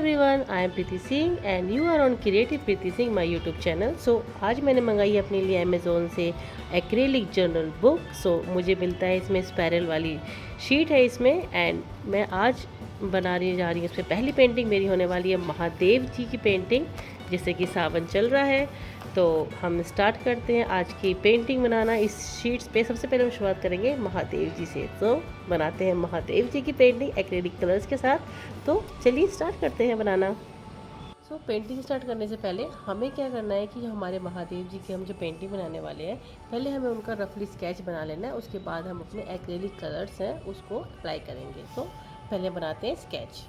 Everyone, I am Preeti Singh and you are on creative Preeti Singh my YouTube channel. So आज मैंने मंगाई है अपने लिए अमेज़ोन से एक्रेलिक जर्नल बुक। सो मुझे मिलता है इसमें स्पायरल वाली शीट है इसमें, एंड मैं आज बनाने जा रही हूँ। इसमें पहली पेंटिंग मेरी होने वाली है महादेव जी की पेंटिंग। जैसे कि सावन चल रहा है तो हम स्टार्ट करते हैं आज की पेंटिंग बनाना। इस शीट्स पे सबसे पहले हम शुरुआत करेंगे महादेव जी से। तो बनाते हैं महादेव जी की पेंटिंग एक्रेलिक कलर्स के साथ। तो चलिए स्टार्ट करते हैं बनाना। पेंटिंग स्टार्ट करने से पहले हमें क्या करना है कि हमारे महादेव जी की हम जो पेंटिंग बनाने वाले हैं, पहले हमें उनका रफली स्केच बना लेना है। उसके बाद हम अपने एक्रेलिक कलर्स हैं उसको अप्लाई करेंगे। तो पहले बनाते हैं स्केच।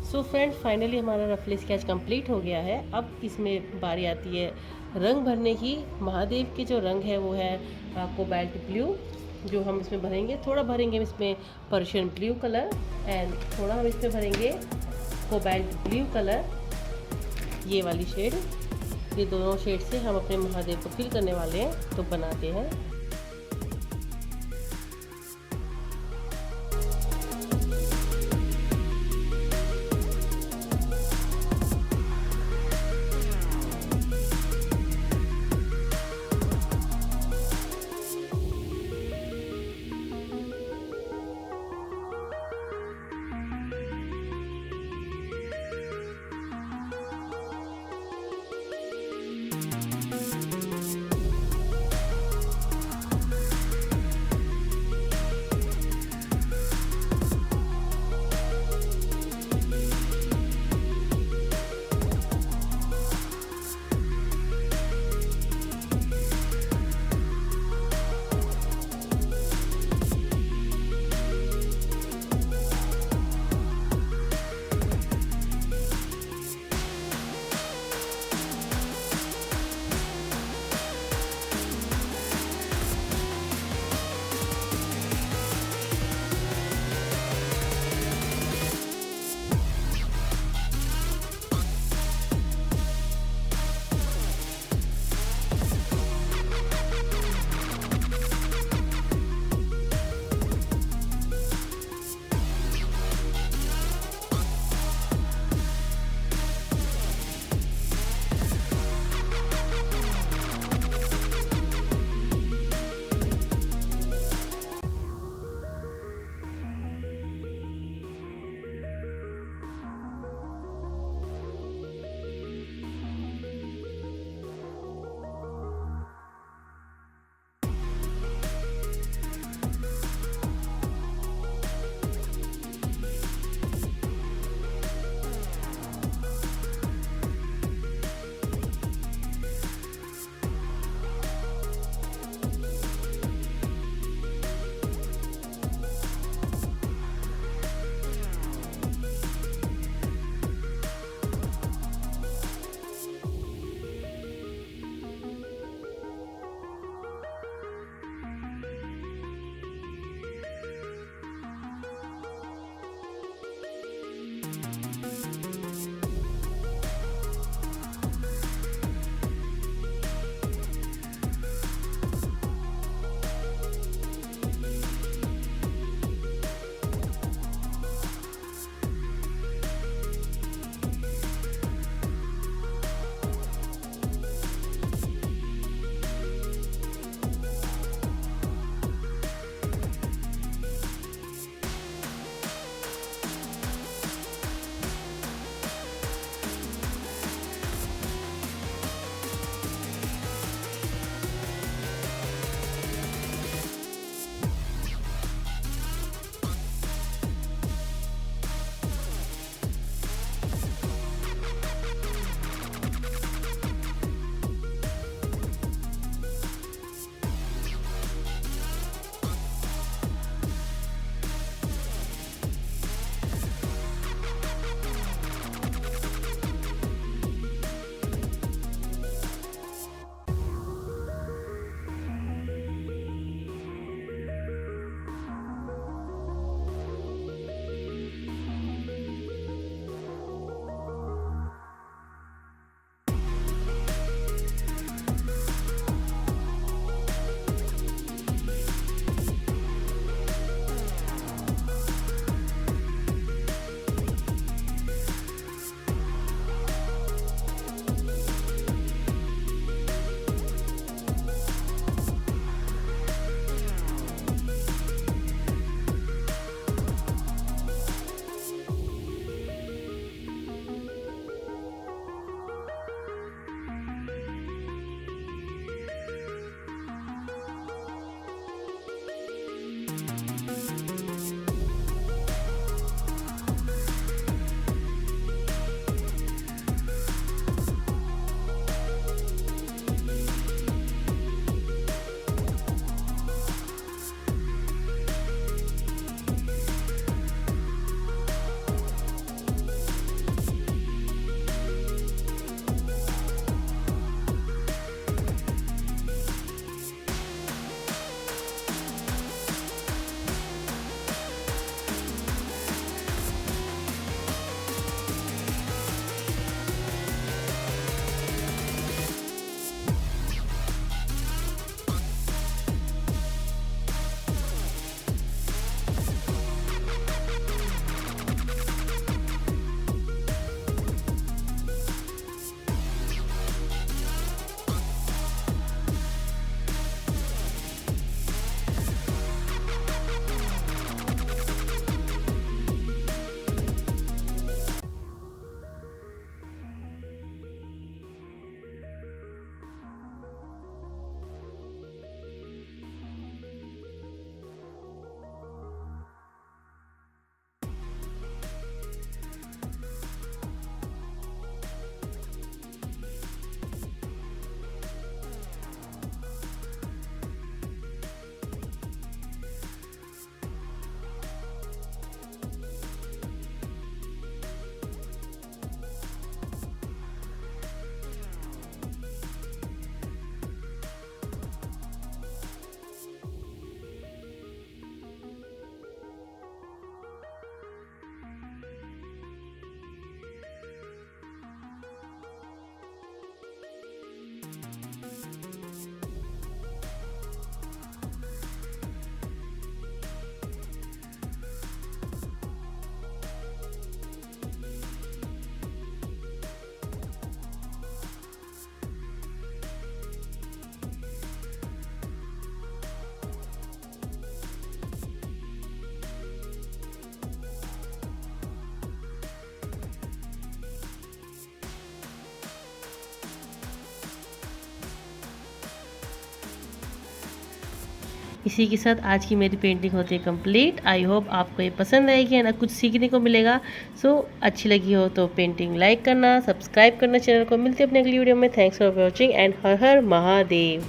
सो फ्रेंड, फाइनली हमारा रफली स्केच कंप्लीट हो गया है। अब इसमें बारी आती है रंग भरने की। महादेव के जो रंग है वो है कोबाल्ट ब्लू, जो हम इसमें भरेंगे। थोड़ा भरेंगे इसमें पर्शियन ब्लू कलर एंड थोड़ा हम इसमें भरेंगे कोबाल्ट ब्लू कलर, ये वाली शेड। ये दोनों शेड से हम अपने महादेव को फिल करने वाले हैं। तो बनाते हैं। इसी के साथ आज की मेरी पेंटिंग होती है कंप्लीट। आई होप आपको ये पसंद आएगी, है ना, कुछ सीखने को मिलेगा। सो अच्छी लगी हो तो पेंटिंग लाइक करना, सब्सक्राइब करना चैनल को। मिलते हैं अपने अगली वीडियो में। Thanks for watching and her her Mahadev.